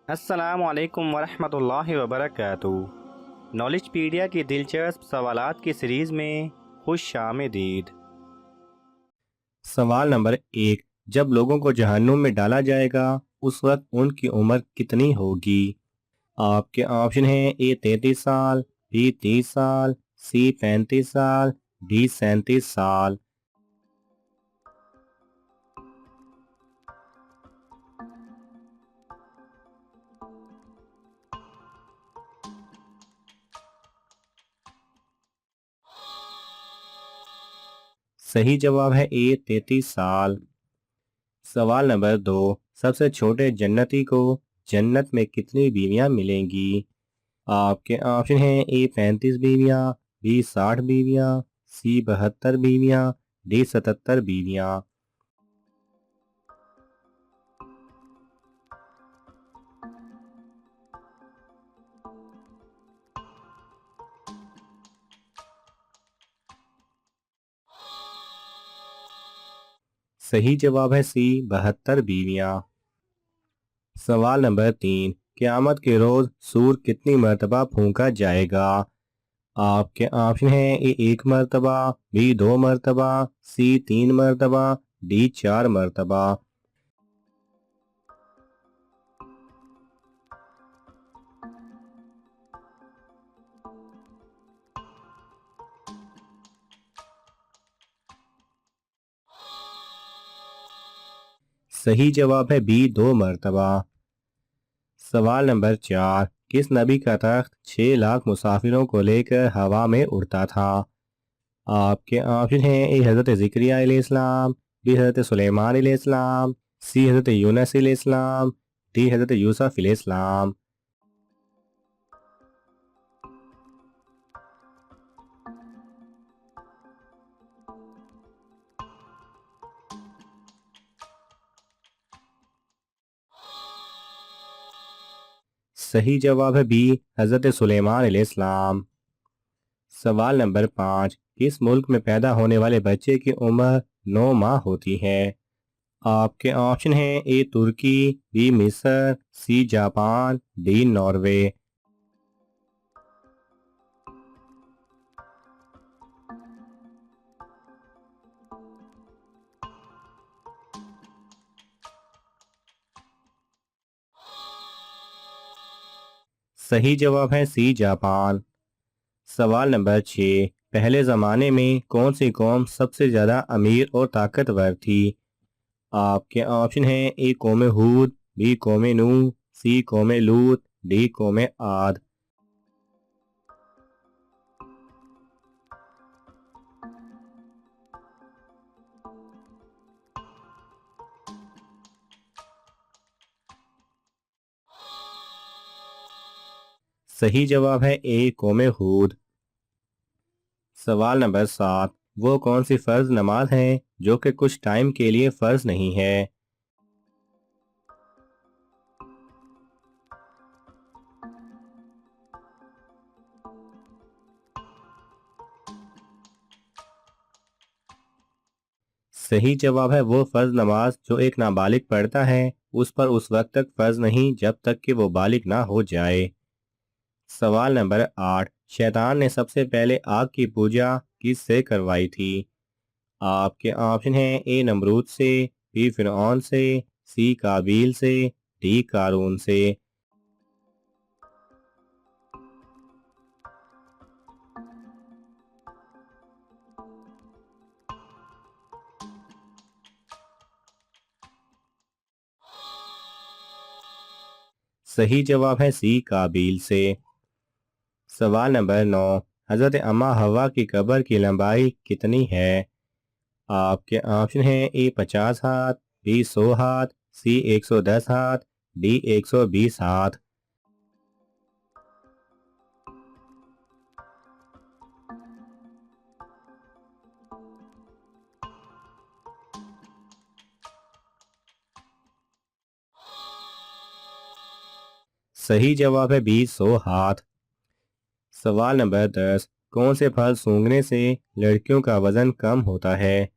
अस्सलामुअलैकुम वरहमतुल्लाहि वबरकातुहू। नॉलेजपीडिया की दिलचस्प सवालात की सीरीज़ में खुश आमदीद। सवाल नंबर 1। जब लोगों को जहन्नुम में डाला जाएगा उस वक्त उनकी उम्र कितनी होगी? आपके ऑप्शन हैं: ए 33 साल, बी 30 साल, सी 35 साल, डी 37 साल। सही जवाब है ए 33 साल। सवाल नंबर 2। सबसे छोटे जन्नती को जन्नत में कितनी बीवियां मिलेंगी? आपके ऑप्शन हैं: ए 35 बीवियां, बी 60 बीवियां, सी 72 बीवियां, डी 77 बीवियां। सही जवाब है सी 72 बीवियां। सवाल नंबर 3। क़यामत के रोज सूर कितनी मरतबा फूंका जाएगा? आपके ऑप्शन हैं: ए 1 मरतबा, बी 2 मरतबा, सी 3 मरतबा, डी 4 मरतबा। सही जवाब है बी 2 मरतबा। सवाल नंबर 4। किस नबी का तख्त 6 लाख मुसाफिरों को लेकर हवा में उड़ता था? आपके ऑप्शन हैं: ए हज़रत ज़िकरिया अलैहिस्सलाम, बी हज़रत सुलेमान अलैहिस्सलाम, सी हज़रत यूनुस अलैहिस्सलाम, डी हज़रत यूसुफ अलैहिस्सलाम। सही जवाब है बी हज़रत सुलेमान अलैहिस्सलाम। सवाल नंबर 5। किस मुल्क में पैदा होने वाले बच्चे की उम्र 9 माह होती है? आपके ऑप्शन हैं: ए तुर्की, बी मिस्र, सी जापान, डी नॉर्वे। सही जवाब है सी जापान। सवाल नंबर 6। पहले ज़माने में कौन सी कौम सबसे ज़्यादा अमीर और ताकतवर थी? आपके ऑप्शन हैं: ए कौम हूद, बी कौम नूह, सी कौम लूत, डी कौम आद। सही जवाब है ए कौम हूद। सवाल नंबर 7। वो कौन सी फ़र्ज नमाज है जो कि कुछ टाइम के लिए फ़र्ज नहीं है? सही जवाब है वो फ़र्ज नमाज जो एक नाबालिग पढ़ता है उस पर उस वक्त तक फ़र्ज नहीं जब तक कि वो बालिग ना हो जाए। सवाल नंबर 8। शैतान ने सबसे पहले आग की पूजा किससे करवाई थी? आपके ऑप्शन हैं: ए नमरूद से, बी फिरौन से, सी काबील से, डी कारून से। सही जवाब है सी काबील से। सवाल नंबर 9। हज़रत अम्मा हवा की कब्र की लंबाई कितनी है? आपके ऑप्शन हैं: ए 50 हाथ, बी 100 हाथ, सी 110 हाथ, डी 120 हाथ। सही जवाब है बी 100 हाथ। सवाल नंबर 10। कौन से फल सूंघने से लड़कियों का वजन कम होता है?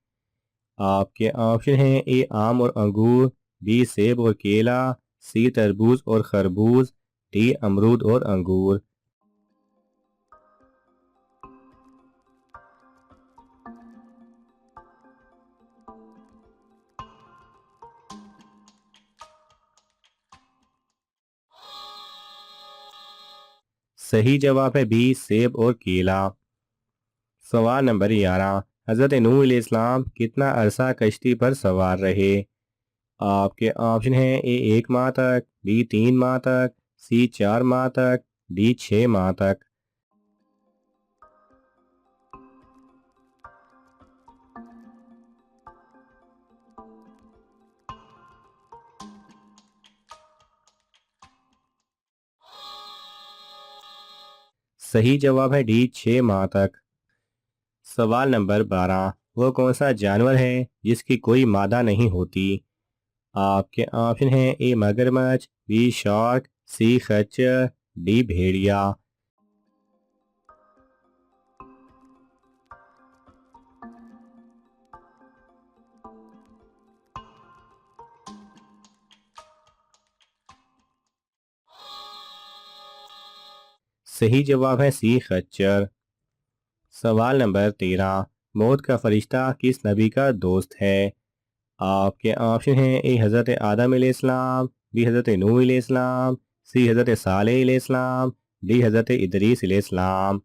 आपके ऑप्शन हैं: ए आम और अंगूर, बी सेब और केला, सी तरबूज और खरबूज, डी अमरूद और अंगूर। सही जवाब है बी सेब और केला। सवाल नंबर 11, हज़रत नूह अलैहिस्सलाम कितना अरसा कश्ती पर सवार रहे? आपके ऑप्शन हैं ए 1 माह तक, बी 3 माह तक, सी 4 माह तक, डी 6 माह तक। सही जवाब है डी 6 माह तक। सवाल नंबर 12, वो कौन सा जानवर है जिसकी कोई मादा नहीं होती? आपके ऑप्शन हैं ए मगरमच्छ, बी शार्क, सी खच्चर, डी भेड़िया। सही जवाब है सी खच्चर। सवाल नंबर 13, मौत का फरिश्ता किस नबी का दोस्त है? आपके ऑप्शन हैं ए हज़रत आदम अलैहिस्सलाम, बी हज़रत नूह अलैहिस्सलाम, सी हज़रत सालेह अलैहिस्सलाम, डी हज़रत इदरीस अलैहिस्सलाम।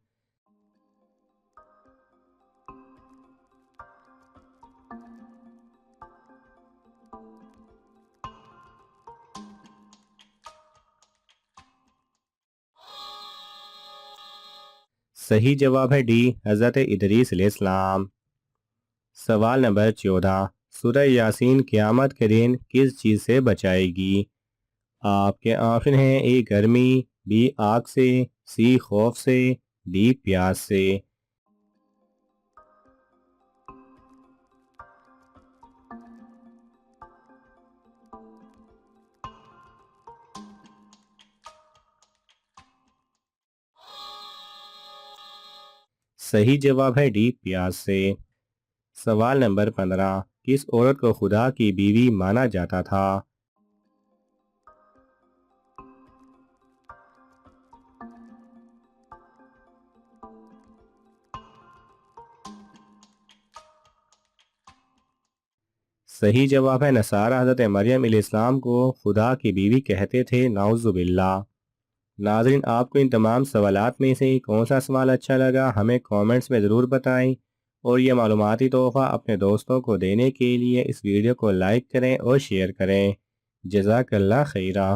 सही जवाब है डी हज़रत इदरीस अलैहिस्सलाम। सवाल नंबर 14, सूरह यासीन क़यामत के दिन किस चीज़ से बचाएगी? आपके ऑप्शन हैं ए गर्मी, बी आग से, सी खौफ से, डी प्यास से। सही जवाब है डी प्यास से। सवाल नंबर 15, किस औरत को खुदा की बीवी माना जाता था? सही जवाब है नसारा हज़रत मरियम अलैहिस्सलाम को खुदा की बीवी कहते थे, नाउज़ुबिल्लाह। नाज़रीन, आपको इन तमाम सवालात में से कौन सा सवाल अच्छा लगा हमें कमेंट्स में ज़रूर बताएं, और ये मालूमाती तोहफ़ा अपने दोस्तों को देने के लिए इस वीडियो को लाइक करें और शेयर करें। जज़ाकल्लाह खैरा।